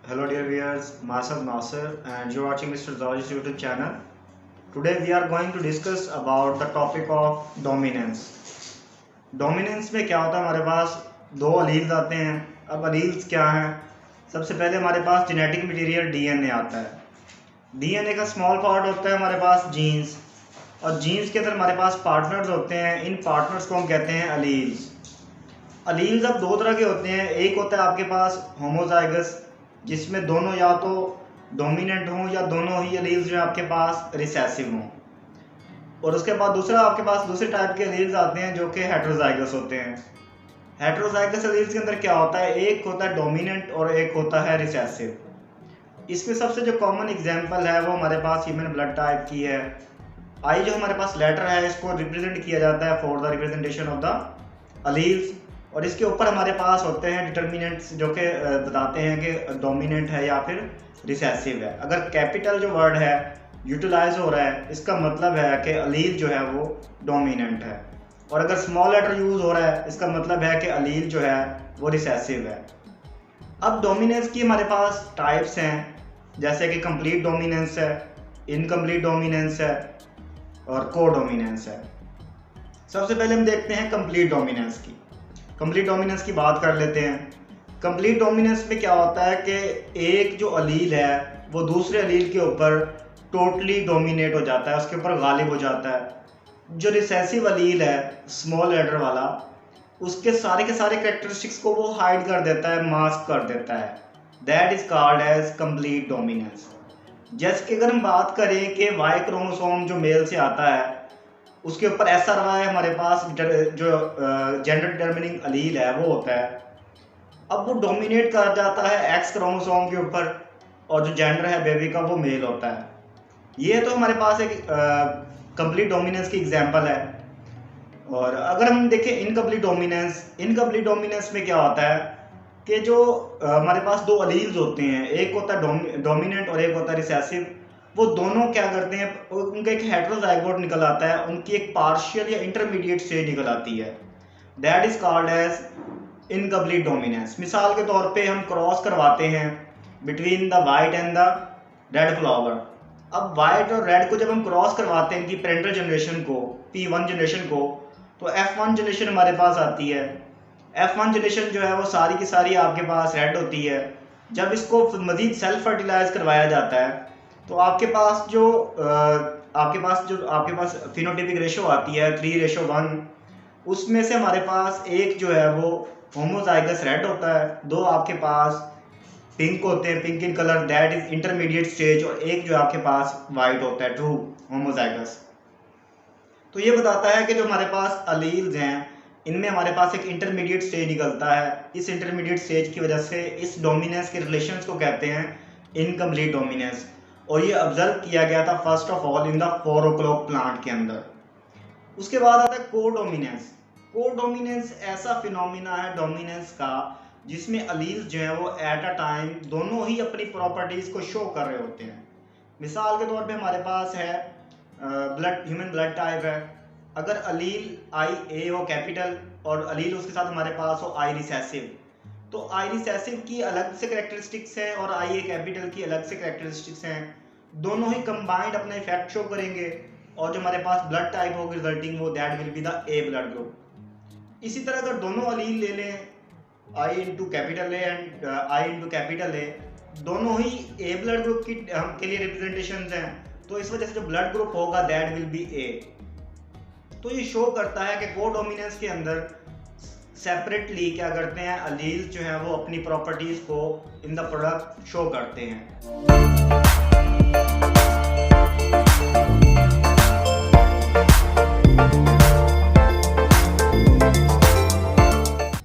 Hello dear viewers, myself Nasir and you're watching Mr. Zawji's YouTube channel. Today we are going to discuss about the topic of dominance. Dominance में क्या होता है, हमारे पास दो alleles आते हैं। अब अलील्स क्या हैं? सबसे पहले हमारे पास जेनेटिक मटेरियल डीएनए आता है। डीएनए का स्मॉल पार्ट होता है हमारे पास जीन्स, और जीन्स के अंदर हमारे पास पार्टनर्स होते हैं। इन पार्टनर्स को हम कहते हैं अलील्स। अलील्स अब दो तरह के होते हैं। एक होता है आपके पास होमोजाइगस, जिसमें दोनों या तो डोमिनेंट हों या दोनों ही अलील्स जो आपके पास रिसेसिव हों। और उसके बाद दूसरा आपके पास दूसरे टाइप के अलील्स आते हैं जो कि हेटेरोजाइगस होते हैं। हेटेरोजाइगस अलील्स के अंदर क्या होता है, एक होता है डोमिनेंट और एक होता है रिसेसिव। इसमें सबसे जो कॉमन एग्जांपल है वो हमारे पास ह्यूमन ब्लड टाइप की है। आई जो हमारे पास लेटर है, इसको रिप्रेजेंट किया जाता है for the representation of the alleles, और इसके ऊपर हमारे पास होते हैं डिटर्मिनेंट्स जो कि बताते हैं कि डोमिनेंट है या फिर रिसेसिव है। अगर कैपिटल जो वर्ड है यूटिलाइज हो रहा है, इसका मतलब है कि अलील जो है वो डोमिनेंट है, और अगर स्मॉल लेटर यूज़ हो रहा है इसका मतलब है कि अलील जो है वो रिसेसिव है। अब डोमिनेंस की हमारे पास टाइप्स हैं, जैसे कि कंप्लीट डोमिनेंस है, इनकम्प्लीट डोमिनेंस है और को डोमिनेंस है। सबसे पहले हम देखते हैं कंप्लीट डोमिनेंस की। कंप्लीट डोमिनेंस की बात कर लेते हैं। कंप्लीट डोमिनेंस में क्या होता है कि एक जो अलील है वो दूसरे अलील के ऊपर टोटली डोमिनेट हो जाता है, उसके ऊपर गालिब हो जाता है। जो रिसेसिव अलील है स्मॉल लेटर वाला, उसके सारे के सारे कैरेक्टरिस्टिक्स को वो हाइड कर देता है, मास्क कर देता है। That is called as complete dominance. जैसे कि अगर हम बात करें कि वाई क्रोमोसोम जो मेल से आता है उसके ऊपर SRY हमारे पास जो जेंडर डिटर्मिनिंग अलील है वो होता है। अब वो डोमिनेट कर जाता है X क्रोमोसोम के ऊपर, और जो जेंडर है बेबी का वो मेल होता है। ये तो हमारे पास एक कंप्लीट डोमिनेंस की एग्जांपल है। और अगर हम देखें इनकम्प्लीट डोमिनेंस में क्या होता है कि जो हमारे पास दो अलील्स होते हैं, एक होता है डोमिनेंट और एक होता है रिसेसिव। वो दोनों क्या करते हैं, उनका एक हेटेरोजाइगोट निकल आता है, उनकी एक पार्शियल या इंटरमीडिएट स्टेज निकल आती है। That is called as incomplete dominance. मिसाल के तौर पे हम क्रॉस करवाते हैं between the white and the red flower. अब वाइट और रेड को जब हम क्रॉस करवाते हैं इनकी पेरेंटल जनरेशन को, P1 जनरेशन को, तो F1 जनरेशन हमारे पास आती है। F1 जनरेशन जो है वो सारी की सारी आपके पास रेड होती है। जब इसको मजीद सेल्फ फर्टिलाइज करवाया जाता है तो आपके पास फिनोटाइपिक रेशो आती है 3:1। उसमें से हमारे पास एक जो है वो होमोजाइगस रेड होता है, दो आपके पास पिंक होते हैं, pink in colour, that is intermediate stage, और एक जो आपके पास वाइट होता है, ट्रू होमोजाइगस। तो ये बताता है कि जो हमारे पास अलील्स हैं इनमें हमारे पास एक इंटरमीडिएट स्टेज निकलता है। इस इंटरमीडिएट स्टेज की वजह से इस डोमिनेंस के रिलेशंस को कहते हैं इनकम्प्लीट डोमिनेंस, और ये ऑब्जर्व किया गया था first of all in the 4 o'clock plant के अंदर। उसके बाद आता है कोडोमिनेंस। कोडोमिनेंस ऐसा फिनोमिना है डोमिनेंस का जिसमें अलील्स जो है वो एट अ टाइम दोनों ही अपनी प्रॉपर्टीज को शो कर रहे होते हैं। मिसाल के तौर पे हमारे पास है ह्यूमन ब्लड टाइप है। अगर अलील IA हो कैपिटल और अलील उसके साथ हमारे पास हो I रिसेसिव, तो I रिसेसिव की अलग से कैरेक्टरिस्टिक्स हैं और IA कैपिटल की अलग से कैरेक्टरिस्टिक्स हैं। दोनों ही कंबाइंड अपना इफेक्ट शो करेंगे, और जो हमारे पास ब्लड टाइप होगी रिजल्टिंग वो that will be the A blood group. इसी तरह अगर दोनों अलील ले लें I into capital A and I into capital A, दोनों ही A ब्लड ग्रुप के लिए रिप्रेजेंटेशंस हैं, तो इस वजह से जो ब्लड ग्रुप होगा दैट विल बी A। तो ये शो करता है कि कोडोमिनेंस के अंदर सेपरेटली क्या करते हैं, अलील्स जो हैं वो अपनी प्रॉपर्टीज को इन द प्रोडक्ट शो करते हैं।